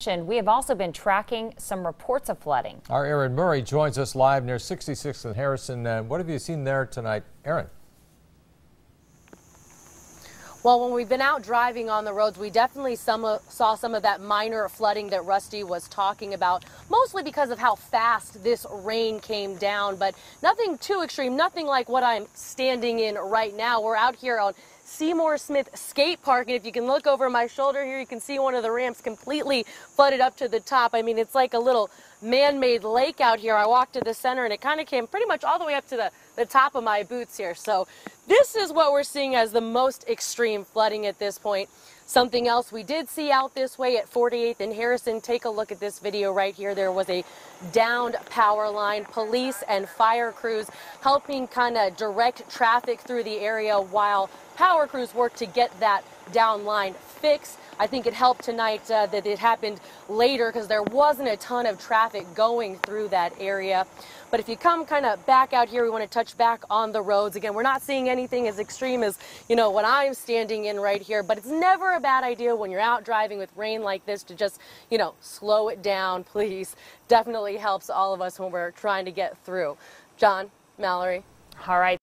We have also been tracking some reports of flooding. Our Aaron Murray joins us live near 66th and Harrison. What have you seen there tonight, Aaron? Well, when we've been out driving on the roads, we definitely saw some of that minor flooding that Rusty was talking about, mostly because of how fast this rain came down, but nothing too extreme, nothing like what I'm standing in right now. We're out here on Seymour Smith Skate Park, and if you can look over my shoulder here, you can see one of the ramps completely flooded up to the top. I mean, it's like a little man-made lake out here. I walked to the center and it kind of came pretty much all the way up to the top of my boots here. So this is what we're seeing as the most extreme flooding at this point. Something else we did see out this way at 48th and Harrison, take a look at this video right here. There was a downed power line. Police and fire crews helping kind of direct traffic through the area while power crews work to get that down line fixed. I think it helped tonight that it happened later because there wasn't a ton of traffic going through that area. But if you come kind of back out here, we want to touch back on the roads. Again, we're not seeing anything as extreme as, what I'm standing in right here, but it's never a bad idea when you're out driving with rain like this to just, slow it down, please. Definitely helps all of us when we're trying to get through. John, Mallory. All right.